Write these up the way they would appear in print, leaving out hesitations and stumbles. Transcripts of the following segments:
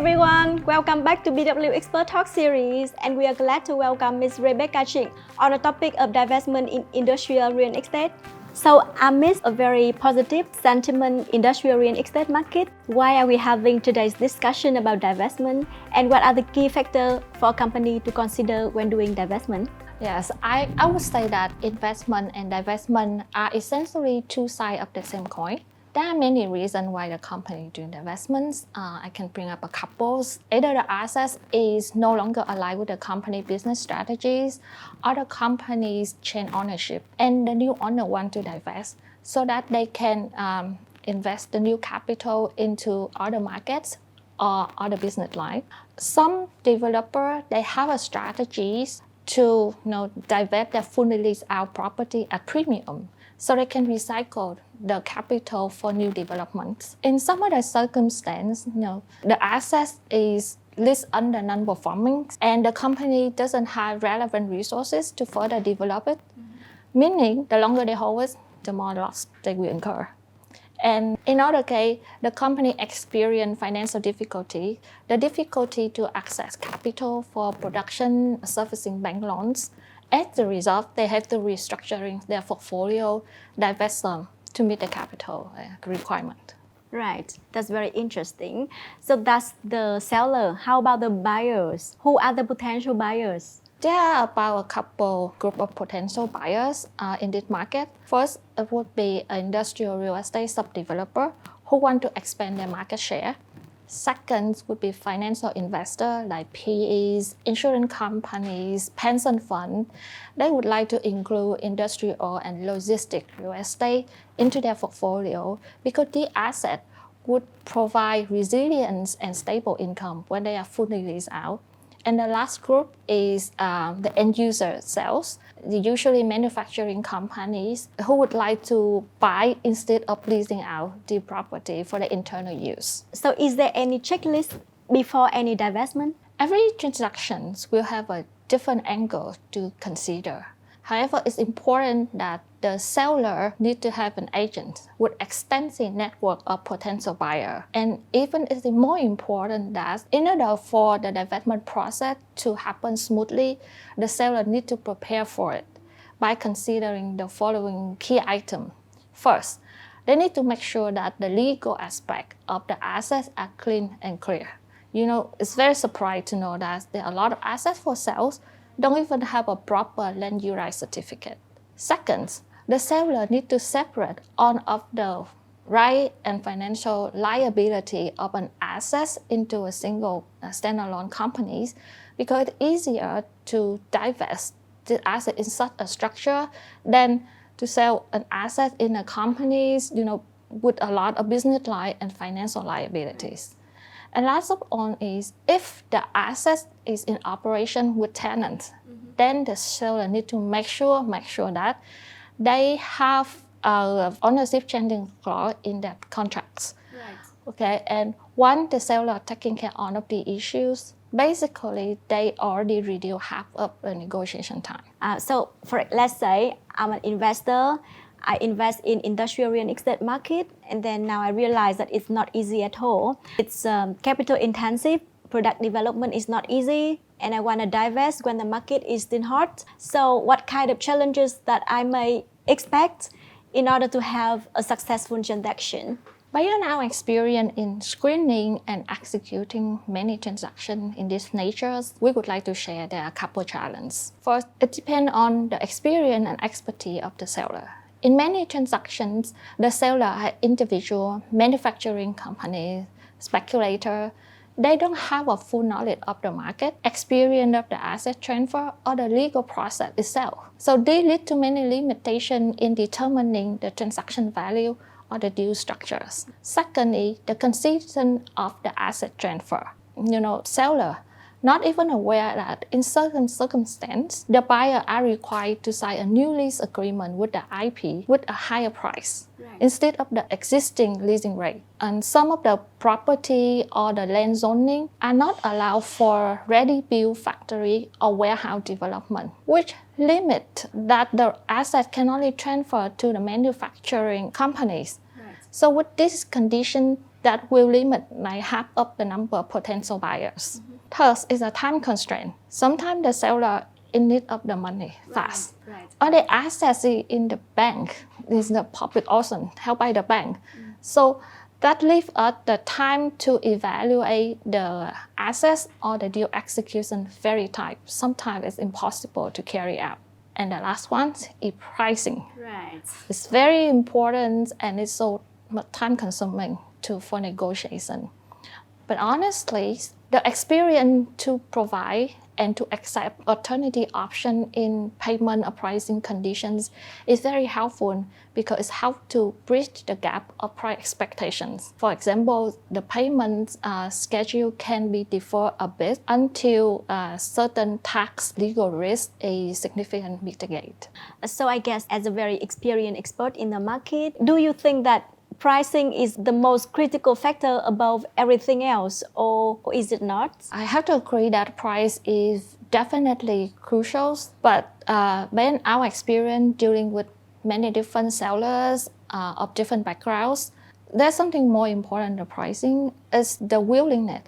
everyone, welcome back to BW Expert Talk series, and we are glad to welcome Ms. Rebecca Trinh on the topic of divestment in industrial real estate. So amidst a very positive sentiment industrial real estate market, why are we having today's discussion about divestment, and what are the key factors for a company to consider when doing divestment? Yes, I would say that investment and divestment are essentially two sides of the same coin. There are many reasons why the company doing divestments. I can bring up a couple. Either the asset is no longer aligned with the company business strategies, or the company's change ownership, and the new owner want to divest so that they can invest the new capital into other markets or other business line. Some developer, they have a strategies to divest their fully leased out property at premium, so they can recycle the capital for new developments. In some other circumstances, the asset is listed under non-performing and the company doesn't have relevant resources to further develop it, meaning the longer they hold it, the more loss they will incur. And in other case, the company experience financial difficulty, the difficulty to access capital for production, servicing bank loans. As a result, they have to restructuring their portfolio, divest some to meet the capital requirement. Right, that's very interesting. So that's the seller. How about the buyers? Who are the potential buyers? There are about a couple group of potential buyers in this market. First, it would be an industrial real estate sub-developer who want to expand their market share. Second would be financial investors like PEs, insurance companies, pension funds. They would like to include industrial and logistic real estate into their portfolio because the asset would provide resilience and stable income when they are fully leased out. And the last group is the end user sales, usually manufacturing companies who would like to buy instead of leasing out the property for the internal use. So is there any checklist before any divestment? Every transaction will have a different angle to consider. However, it's important that the seller needs to have an agent with extensive network of potential buyer. And even it's more important that in order for the divestment process to happen smoothly, the seller needs to prepare for it by considering the following key items. First, they need to make sure that the legal aspect of the assets are clean and clear. It's very surprising to know that there are a lot of assets for sales don't even have a proper land use right certificate. Second, the seller needs to separate all of the right and financial liability of an asset into a single standalone company because it's easier to divest the asset in such a structure than to sell an asset in a company with a lot of business line and financial liabilities. And last of all is if the asset is in operation with tenants, then the seller need to make sure that they have ownership changing clause in their contracts. Right. Okay, and once the seller taking care of all of the issues, basically they already reduce half of the negotiation time. So let's say I'm an investor. I invest in industrial real estate market, and then now I realize that it's not easy at all. It's capital intensive, product development is not easy, and I want to divest when the market is still hot. So what kind of challenges that I may expect in order to have a successful transaction? Based on our experience in screening and executing many transactions in this nature, we would like to share there are a couple challenges. First, it depends on the experience and expertise of the seller. In many transactions, the seller are individual manufacturing companies, speculator. They don't have a full knowledge of the market, experience of the asset transfer, or the legal process itself. So they lead to many limitations in determining the transaction value or the deal structures. Secondly, the consistency of the asset transfer. Seller not even aware that in certain circumstances, the buyer are required to sign a new lease agreement with the IP with a higher price instead of the existing leasing rate. And some of the property or the land zoning are not allowed for ready-built factory or warehouse development, which limit that the asset can only transfer to the manufacturing companies. So with this condition, that will limit like half of the number of potential buyers. Thus, it's a time constraint. Sometimes the seller in need of the money fast. Or the assets in the bank is the public auction held by the bank. So that leaves us the time to evaluate the assets or the deal execution very tight. Sometimes it's impossible to carry out. And the last one is pricing. It's very important and it's so time consuming for negotiation. But honestly, the experience to provide and to accept alternative option in payment or pricing conditions is very helpful because it helps to bridge the gap of price expectations. For example, the payment schedule can be deferred a bit until certain tax legal risk is significantly mitigated. So I guess as a very experienced expert in the market, do you think that pricing is the most critical factor above everything else, or is it not? I have to agree that price is definitely crucial, but based on our experience dealing with many different sellers of different backgrounds, there's something more important than pricing is the willingness,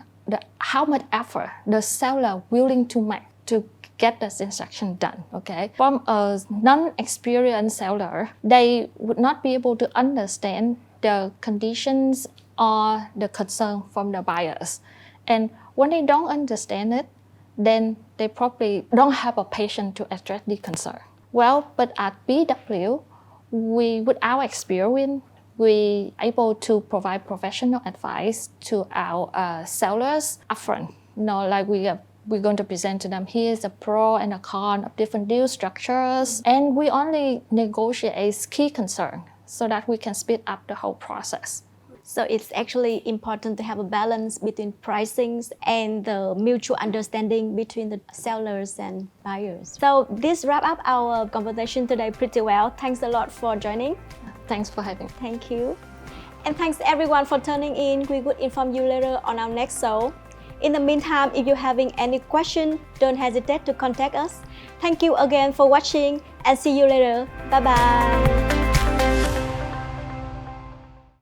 how much effort the seller willing to make to get the transaction done. Okay, from a non-experienced seller, they would not be able to understand the conditions or the concern from the buyers. And when they don't understand it, then they probably don't have a patience to address the concern. Well, but at BW, with our experience, we able to provide professional advice to our sellers upfront. Like we're going to present to them, here's the pro and the con of different deal structures, and we only negotiate key concern so that we can speed up the whole process. So it's actually important to have a balance between pricings and the mutual understanding between the sellers and buyers. So this wraps up our conversation today pretty well. Thanks a lot for joining. Thanks for having me. Thank you. And thanks everyone for tuning in. We will inform you later on our next show. In the meantime, if you're having any question, don't hesitate to contact us. Thank you again for watching and see you later. Bye bye.